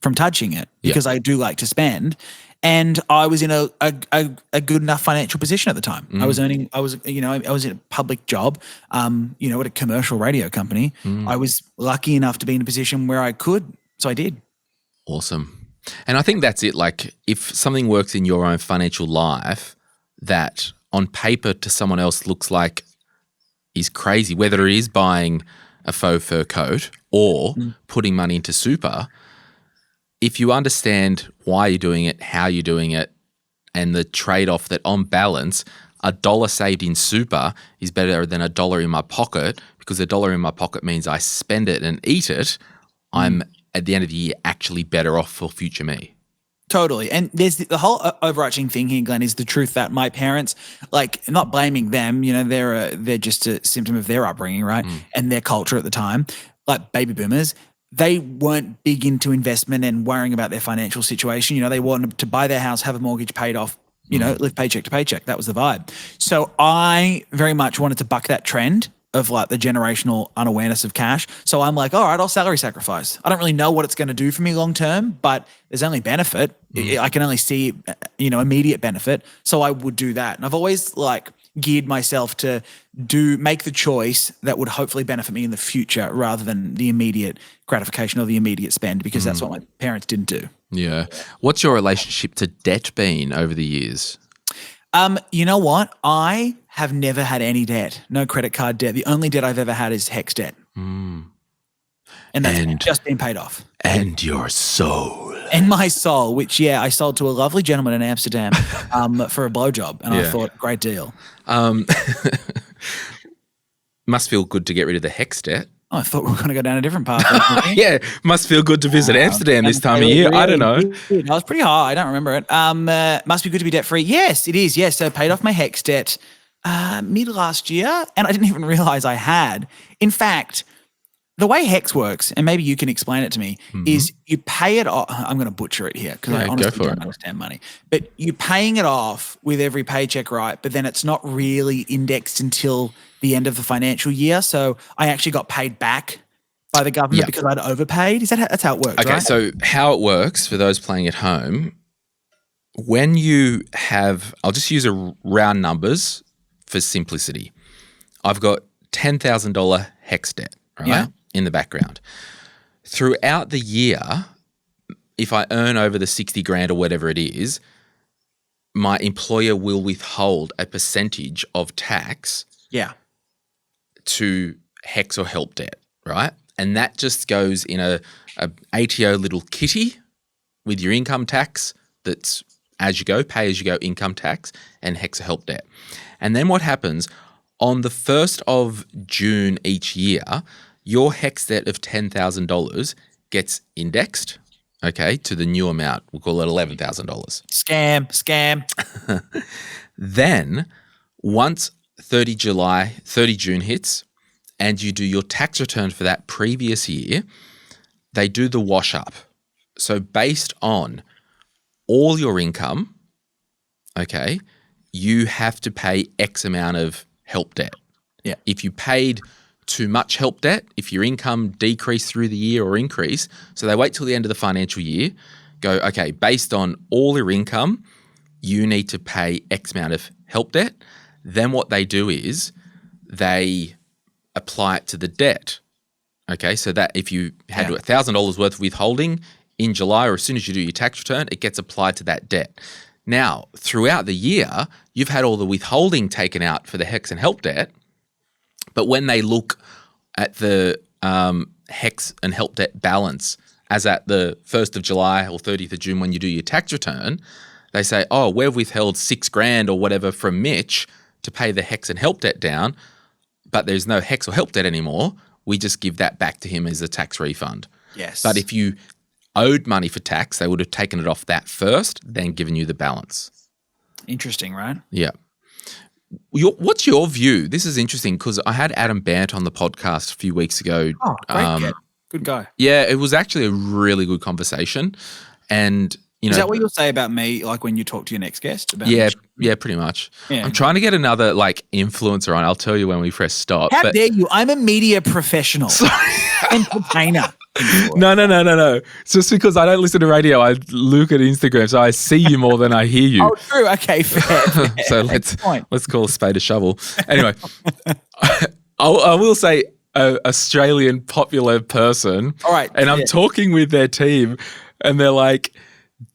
from touching it because I do like to spend. And I was in a good enough financial position at the time. I was in a public job, at a commercial radio company. I was lucky enough to be in a position where I could, so I did. Awesome. And I think that's it. Like, if something works in your own financial life that on paper to someone else looks like is crazy, whether it is buying a faux fur coat or putting money into super, if you understand why you're doing it, how you're doing it, and the trade-off that on balance, $1 saved in super is better than $1 in my pocket, because $1 in my pocket means I spend it and eat it, I'm at the end of the year actually better off for future me. Totally. And there's the whole overarching thing here, Glenn, is the truth that my parents, not blaming them, they're just a symptom of their upbringing, right? And their culture at the time, like baby boomers, they weren't big into investment and worrying about their financial situation. They wanted to buy their house, have a mortgage paid off, live paycheck to paycheck. That was the vibe. So I very much wanted to buck that trend of like the generational unawareness of cash. So I'm like, all right, I'll salary sacrifice. I don't really know what it's going to do for me long term, but there's only benefit. I can only see, immediate benefit. So I would do that. And I've always like geared myself to make the choice that would hopefully benefit me in the future rather than the immediate gratification or the immediate spend, because that's what my parents didn't do. Yeah. What's your relationship to debt been over the years? You know what? I have never had any debt, no credit card debt. The only debt I've ever had is HEX debt. And that's just been paid off. And your soul. And my soul, which, I sold to a lovely gentleman in Amsterdam for a blowjob. And I thought, great deal. Must feel good to get rid of the HEX debt. Oh, I thought we were going to go down a different path. Yeah, must feel good to visit Amsterdam this time of year. I don't know. It was pretty high. I don't remember it. Must be good to be debt-free. Yes, it is. Yes, so I paid off my HEX debt mid last year, and I didn't even realize I had. In fact, the way HEX works, and maybe you can explain it to me, is you pay it off. I'm going to butcher it here because I honestly don't understand money. But you're paying it off with every paycheck, right? But then it's not really indexed until the end of the financial year. So I actually got paid back by the government because I'd overpaid. That's how it works, okay, right? So how it works for those playing at home, when you have, I'll just use round numbers for simplicity. I've got $10,000 HEX debt, right, in the background. Throughout the year, if I earn over the 60 grand or whatever it is, my employer will withhold a percentage of tax to HEX or help debt, right? And that just goes in a ATO little kitty with your income tax that's as you go, pay as you go income tax and HEX or help debt. And then what happens on the 1st of June each year, your HEX debt of $10,000 gets indexed, okay, to the new amount. We'll call it $11,000. Scam. Then once 30 June hits and you do your tax return for that previous year, they do the wash up. So based on all your income, okay, you have to pay X amount of help debt. Yeah. If you paid too much help debt, if your income decreased through the year or increased, so they wait till the end of the financial year, go, okay, based on all your income, you need to pay X amount of help debt. Then what they do is they apply it to the debt. Okay, so that if you had $1,000 worth of withholding in July or as soon as you do your tax return, it gets applied to that debt. Now, throughout the year, you've had all the withholding taken out for the HEX and help debt, but when they look at the HEX and help debt balance as at the 1st of July or 30th of June when you do your tax return, they say, oh, we've withheld $6,000 or whatever from Mitch to pay the HEX and help debt down, but there's no HEX or help debt anymore. We just give that back to him as a tax refund. Yes. But if you owed money for tax, they would have taken it off that first, then given you the balance. Interesting, right? Yeah. What's your view? This is interesting because I had Adam Bant on the podcast a few weeks ago. Oh, great. Good guy. Yeah, it was actually a really good conversation. And is that what you'll say about me, like when you talk to your next guest? About yeah, pretty much. Yeah. I'm trying to get another like influencer on. I'll tell you when we press stop. How dare you? I'm a media professional. Entertainer. No. It's just because I don't listen to radio. I look at Instagram, so I see you more than I hear you. Oh, true. Okay, fair. So let's call a spade a shovel. Anyway, I will say Australian popular person. All right. And I'm talking with their team and they're like,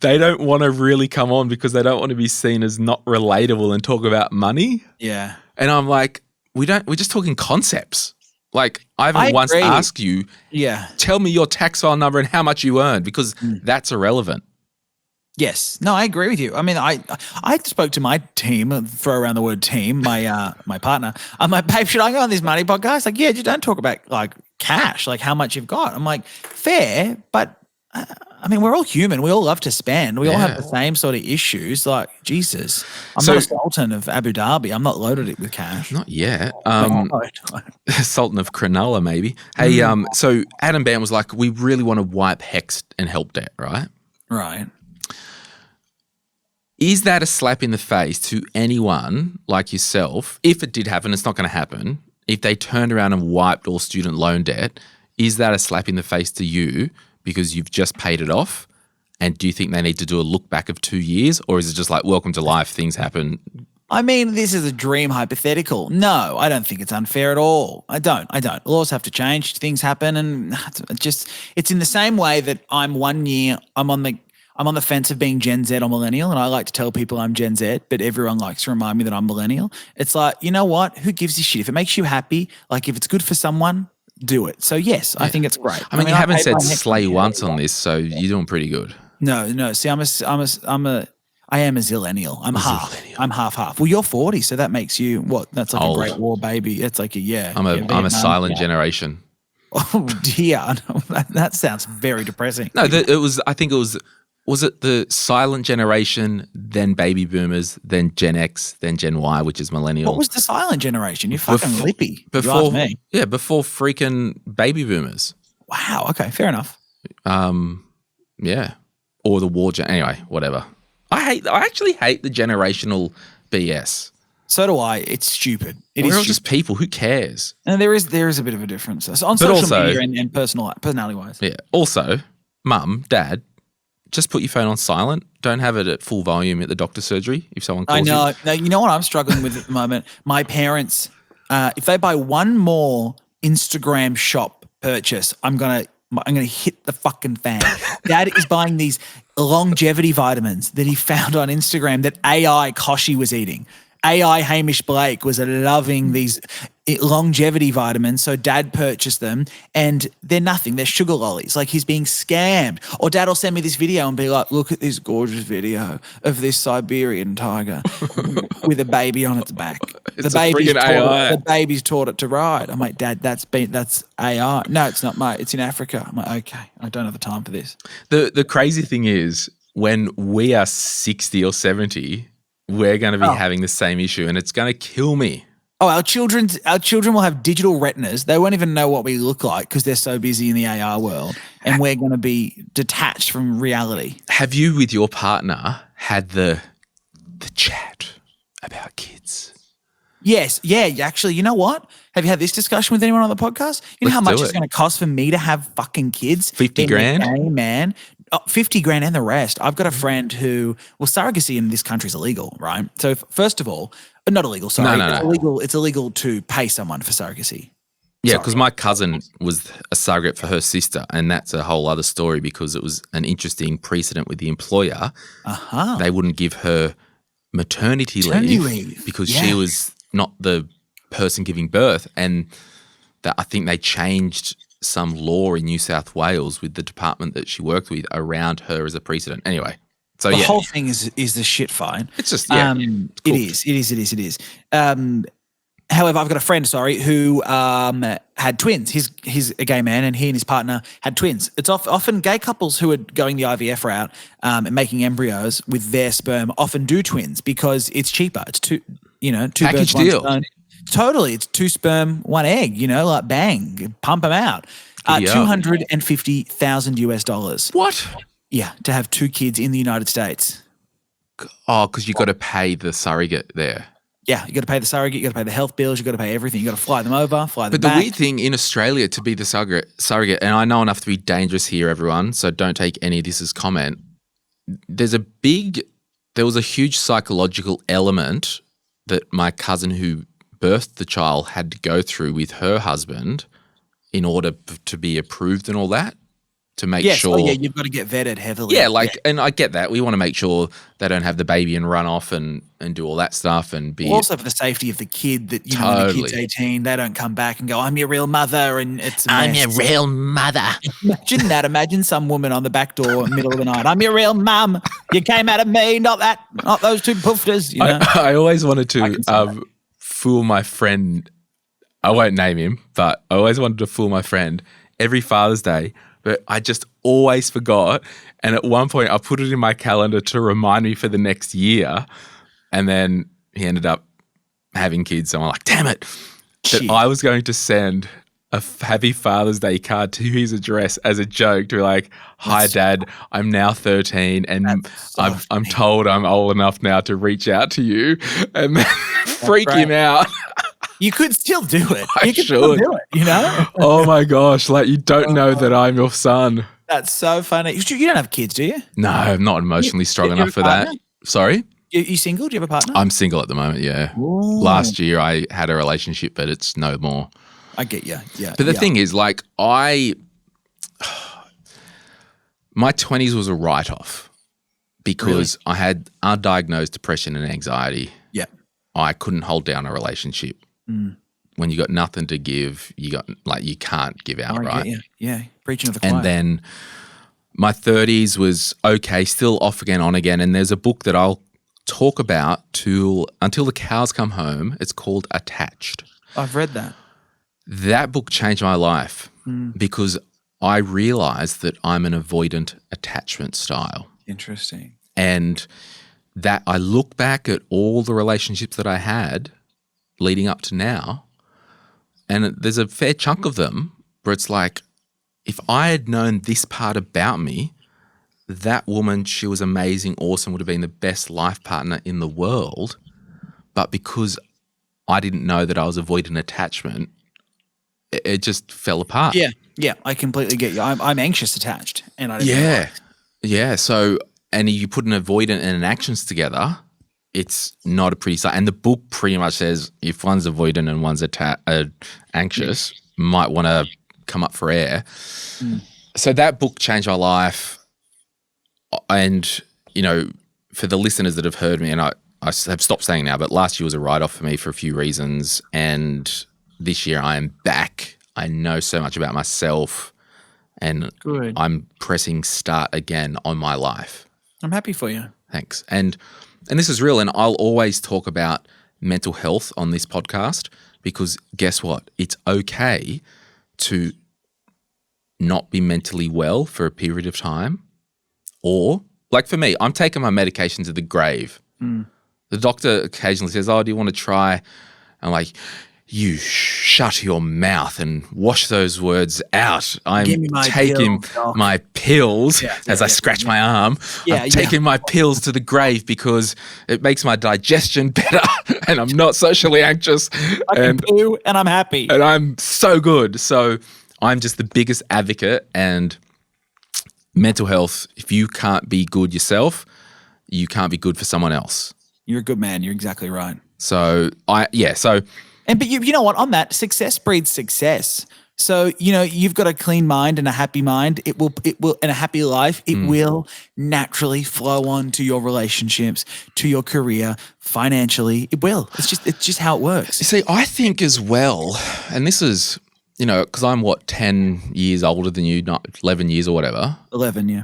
they don't want to really come on because they don't want to be seen as not relatable and talk about money. Yeah. And I'm like, we're just talking concepts. Like I haven't once asked you, tell me your tax file number and how much you earn because that's irrelevant. Yes. No, I agree with you. I mean, I spoke to my team, throw around the word team, my partner. I'm like, babe, should I go on this money podcast? Like, yeah, just don't talk about like cash, like how much you've got. I'm like, fair, but I mean, we're all human. We all love to spend. We all have Yeah. the same sort of issues. Like, Jesus, I'm So- not a sultan of Abu Dhabi. I'm not loaded with cash. Not yet. No. Sultan of Cronulla, maybe. Hey, so Adam Bam was like, we really want to wipe HEX and help debt, right? Right. Is that a slap in the face to anyone like yourself? If it did happen, it's not going to happen. If they turned around and wiped all student loan debt, is that a slap in the face to you because you've just paid it off? And do you think they need to do a look back of 2 years? Or is it just like, welcome to life, things happen? I mean, this is a dream hypothetical. No, I don't think it's unfair at all. I don't. Laws have to change. Things happen, and it's in the same way that I'm 1 year. I'm on the fence of being Gen Z or millennial, and I like to tell people I'm Gen Z, but everyone likes to remind me that I'm millennial. It's like, you know what? Who gives a shit? If it makes you happy, like if it's good for someone, do it. So yes, I think it's great. I mean, you haven't said slay once on this, so you're doing pretty good. No. See, I am a zillennial. I'm half. Well, you're 40, so that makes you what? That's like old. a Great War baby. It's like I'm a silent generation. Oh dear, that sounds very depressing. No, I think it was. Was it the silent generation, then baby boomers, then Gen X, then Gen Y, which is millennial? What was the silent generation? You're fucking lippy. Before you ask me. Yeah, before freaking baby boomers. Wow. Okay, fair enough. Yeah. Or the war anyway, whatever. I actually hate the generational BS. So do I. It's stupid. We're all just people. Who cares? And there is a bit of a difference. So on social media and personality-wise. Yeah. Also, mum, dad, just put your phone on silent. Don't have it at full volume at the doctor's surgery if someone calls you. I know. No, you know what I'm struggling with at the moment? My parents, if they buy one more Instagram shop purchase, I'm gonna hit the fucking fan. Dad is buying these longevity vitamins that he found on Instagram that AI Koshi was eating. AI Hamish Blake was loving these longevity vitamins, so Dad purchased them, and they're nothing. They're sugar lollies. Like, he's being scammed. Or Dad will send me this video and be like, look at this gorgeous video of this Siberian tiger with a baby on its back. The baby's taught it to ride. I'm like, Dad, that's AI. No, it's not, mate. It's in Africa. I'm like, okay, I don't have the time for this. The crazy thing is, when we are 60 or 70, we're going to be having the same issue, and it's going to kill me. Oh, our children will have digital retinas. They won't even know what we look like because they're so busy in the AR world, and we're going to be detached from reality. Have you, with your partner, had the chat about kids? Yes. Yeah, actually, you know what? Have you had this discussion with anyone on the podcast? You know how much it's going to cost for me to have fucking kids? 50 grand? Hey, man. 50 grand and the rest. I've got a friend who, surrogacy in this country is illegal, right? So first of all, not illegal, sorry. No. It's illegal to pay someone for surrogacy. Yeah, because my cousin was a surrogate for her sister, and that's a whole other story because it was an interesting precedent with the employer. Uh-huh. They wouldn't give her maternity leave because she was not the person giving birth, and that I think they changed some law in New South Wales with the department that she worked with around her as a precedent. Anyway, so the whole thing is the shit fine. It's just it is. However, I've got a friend, who had twins. He's a gay man, and he and his partner had twins. It's often gay couples who are going the IVF route and making embryos with their sperm often do twins because it's cheaper. It's two package birds, one deal. stone. Totally, it's 2 sperm, 1 egg. Like bang, pump them out. $250,000. What? Yeah, to have 2 kids in the United States. Oh, because you got to pay the surrogate there. Yeah, you got to pay the surrogate, you got to pay the health bills, you got to pay everything. You got to fly them over, fly them back. But the weird thing in Australia to be the surrogate, and I know enough to be dangerous here, everyone, so don't take any of this as comment. There was a huge psychological element that my cousin who birthed the child had to go through with her husband in order to be approved and all that, to make sure. Oh, yeah, you've got to get vetted heavily. Yeah, and I get that. We want to make sure they don't have the baby and run off and do all that stuff and be. Also for the safety of the kid that, when the kid's 18, they don't come back and go, I'm your real mother, and it's a mess. I'm your real mother. Imagine that. Imagine some woman on the back door in the middle of the night. I'm your real mum. You came out of me, not those 2 poofters. I always wanted to fool my friend. I won't name him, but I always wanted to fool my friend. Every Father's Day, but I just always forgot. And at one point I put it in my calendar to remind me for the next year. And then he ended up having kids. So I'm like, damn it. That I was going to send a happy Father's Day card to his address as a joke to be like, hi, Dad, I'm now 13 and I'm told I'm old enough now to reach out to you and then freak him out. You could still do it. You could still do it, you know? Oh, my gosh. Like, you don't know that I'm your son. That's so funny. You don't have kids, do you? No, I'm not emotionally strong enough for that. Sorry? You single? Do you have a partner? I'm single at the moment, yeah. Ooh. Last year I had a relationship, but it's no more. I get you. Yeah. But the thing is, like, my 20s was a write-off because I had undiagnosed depression and anxiety. Yeah. I couldn't hold down a relationship. When you got nothing to give, you can't give out, right? Yeah. Preaching to the choir. And then my 30s was okay, still off again, on again. And there's a book that I'll talk about until the cows come home. It's called Attached. I've read that. That book changed my life because I realized that I'm an avoidant attachment style. Interesting. And that I look back at all the relationships that I had leading up to now, and there's a fair chunk of them where it's like, if I had known this part about me, that woman, she was amazing, awesome, would have been the best life partner in the world. But because I didn't know that I was avoiding attachment, it just fell apart. Yeah, I completely get you. I'm anxious attached, and I don't yeah. So, and you put an avoidant and an actions together, it's not a pretty sight. And the book pretty much says if one's avoidant and one's anxious, might want to come up for air. So that book changed my life. And, you know, for the listeners that have heard me, and I have stopped saying now, but last year was a write-off for me for a few reasons. And this year I am back. I know so much about myself and I'm pressing start again on my life. I'm happy for you. Thanks. And this is real, and I'll always talk about mental health on this podcast because guess what? It's okay to not be mentally well for a period of time. Or, like for me, I'm taking my medication to the grave. The doctor occasionally says, oh, do you want to try? I'm like, you shut your mouth and wash those words out. I'm taking my pills as I scratch my arm. I'm taking my pills to the grave because it makes my digestion better and I'm not socially anxious. I can poo and I'm happy. And I'm so good. So I'm just the biggest advocate, and mental health, if you can't be good yourself, you can't be good for someone else. You're a good man. You're exactly right. So but you know what? On that, success breeds success. So, you know, you've got a clean mind and a happy mind. It will, and a happy life. It will naturally flow on to your relationships, to your career, financially. It will. It's just how it works. See, I think as well, and this is, you know, because I'm 10 years older than you, not 11 years or whatever. 11, yeah.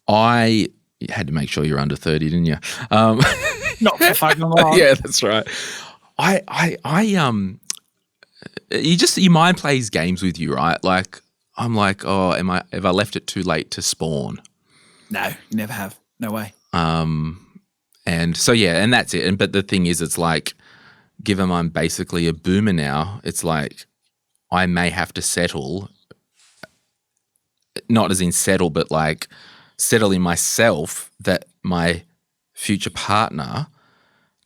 I had to make sure you're under 30, didn't you? Not for fucking long. Yeah, that's right. Your mind plays games with you, right? Like, I'm like, oh, have I left it too late to spawn? No, you never have. No way. And so, and that's it. But the thing is, it's like, given I'm basically a boomer now, it's like I may have to settle, not as in settle, but like settle in myself that my future partner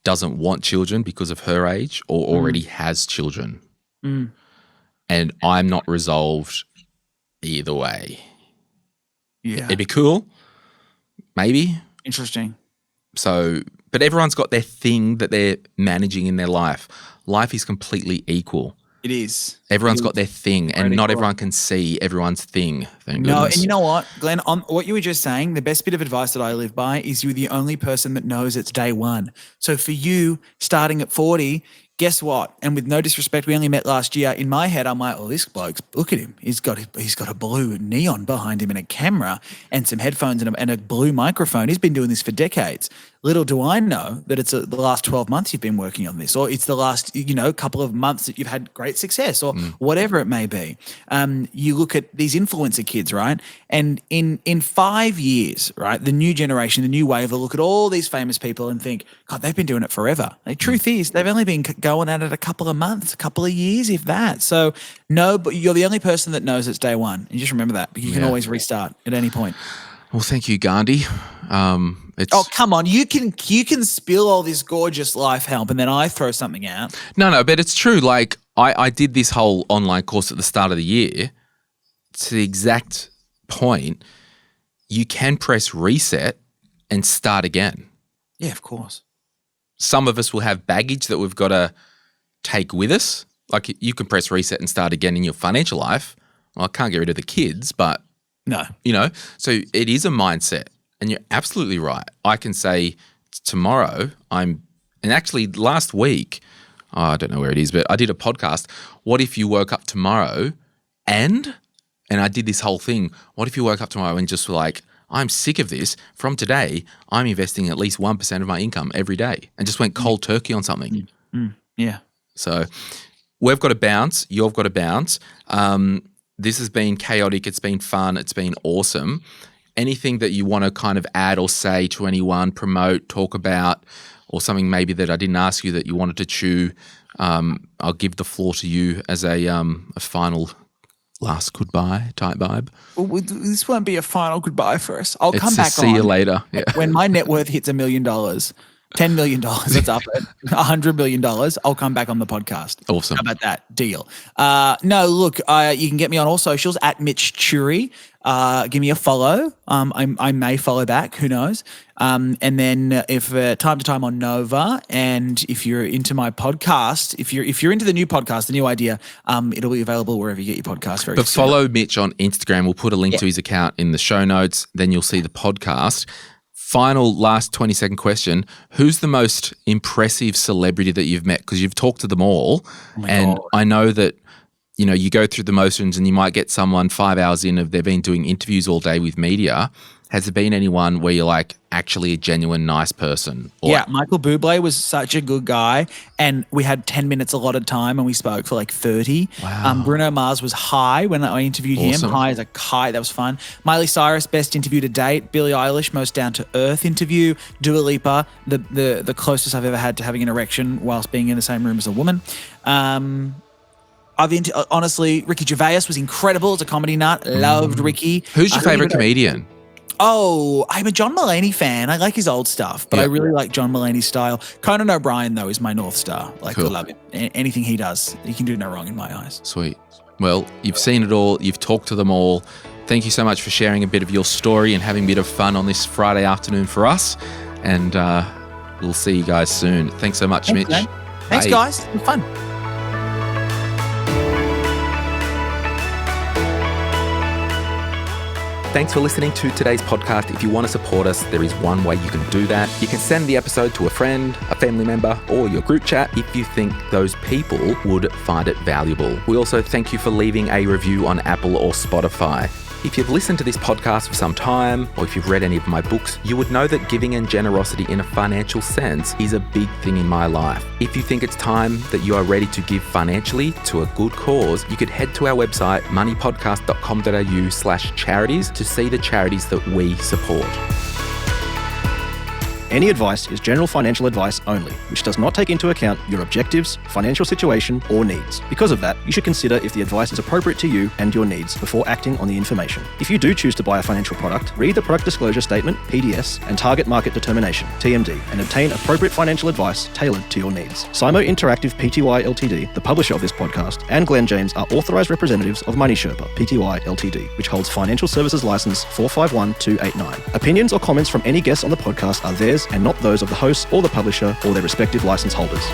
doesn't want children because of her age or already has children. And I'm not resolved either way. Yeah. It'd be cool, maybe. Interesting. So, but everyone's got their thing that they're managing in their life. Life is completely equal. It is. Everyone's got their thing, and not everyone can see everyone's thing. Thank No, goodness. and you know what, Glenn, on what you were just saying, the best bit of advice that I live by is you're the only person that knows it's day one. So for you, starting at 40, Guess what? And with no disrespect, we only met last year. In my head, I'm like, oh, this bloke, look at him. He's got a blue neon behind him and a camera and some headphones and a blue microphone. He's been doing this for decades. Little do I know that it's the last 12 months you've been working on this, or it's the last, couple of months that you've had great success, or whatever it may be. You look at these influencer kids, right? And in 5 years, right, the new generation, the new wave will look at all these famous people and think, God, they've been doing it forever. The truth is, they've only been going at it a couple of months, a couple of years, if that. So no, but you're the only person that knows it's day one. And just remember that. You can always restart at any point. Well, thank you, Gandhi. Oh, come on. You can spill all this gorgeous life help and then I throw something out. No, but it's true. Like I did this whole online course at the start of the year. To the exact point, you can press reset and start again. Yeah, of course. Some of us will have baggage that we've got to take with us. Like you can press reset and start again in your financial life. Well, I can't get rid of the kids, but no. So it is a mindset. And you're absolutely right. I can say tomorrow and actually last week, I don't know where it is, but I did a podcast. What if you woke up tomorrow and I did this whole thing. What if you woke up tomorrow and just were like, I'm sick of this. From today, I'm investing at least 1% of my income every day and just went cold turkey on something. Yeah. So we've got to bounce. You've got to bounce. This has been chaotic. It's been fun. It's been awesome. Anything that you want to kind of add or say to anyone, promote, talk about, or something maybe that I didn't ask you that you wanted to chew, I'll give the floor to you as a final last goodbye type vibe. Well, this won't be a final goodbye for us. I'll come back on. See you later. Yeah. When my net worth hits $1 million, $10 million, it's up at $100 million, I'll come back on the podcast. Awesome. How about that? Deal. No, look, you can get me on all socials at Mitch Churi. Give me a follow. I may follow back. Who knows? And then if time to time on Nova, and if you're into my podcast, if you're into the new podcast, the new idea, it'll be available wherever you get your podcast. But follow Mitch on Instagram. We'll put a link to his account in the show notes. Then you'll see the podcast. Final last 20-second question. Who's the most impressive celebrity that you've met? Because you've talked to them all. God. I know that you go through the motions and you might get someone 5 hours in of they've been doing interviews all day with media. Has there been anyone where you're like actually a genuine nice person? Yeah, Michael Bublé was such a good guy, and we had 10 minutes allotted time and we spoke for like 30. Wow. Bruno Mars was high when I interviewed him. High as a kite. That was fun. Miley Cyrus, best interview to date. Billie Eilish, most down-to-earth interview. Dua Lipa, the closest I've ever had to having an erection whilst being in the same room as a woman. Honestly, Ricky Gervais was incredible as a comedy nut. Loved Ricky. Who's your favourite comedian? Oh, I'm a John Mulaney fan. I like his old stuff, but I really like John Mulaney's style. Conan O'Brien, though, is my North Star. I love him. Anything he does, he can do no wrong in my eyes. Sweet. Well, you've seen it all. You've talked to them all. Thank you so much for sharing a bit of your story and having a bit of fun on this Friday afternoon for us. And we'll see you guys soon. Thanks so much, Mitch. Man. Thanks, guys. It was fun. Thanks for listening to today's podcast. If you want to support us, there is one way you can do that. You can send the episode to a friend, a family member, or your group chat if you think those people would find it valuable. We also thank you for leaving a review on Apple or Spotify. If you've listened to this podcast for some time, or if you've read any of my books, you would know that giving and generosity in a financial sense is a big thing in my life. If you think it's time that you are ready to give financially to a good cause, you could head to our website, moneypodcast.com.au/charities to see the charities that we support. Any advice is general financial advice only, which does not take into account your objectives, financial situation, or needs. Because of that, you should consider if the advice is appropriate to you and your needs before acting on the information. If you do choose to buy a financial product, read the product disclosure statement, PDS, and target market determination, TMD, and obtain appropriate financial advice tailored to your needs. Simo Interactive Pty Ltd, the publisher of this podcast, and Glen James are authorized representatives of Money Sherpa Pty Ltd, which holds Financial Services License 451289. Opinions or comments from any guests on the podcast are theirs and not those of the host or the publisher or their respective license holders.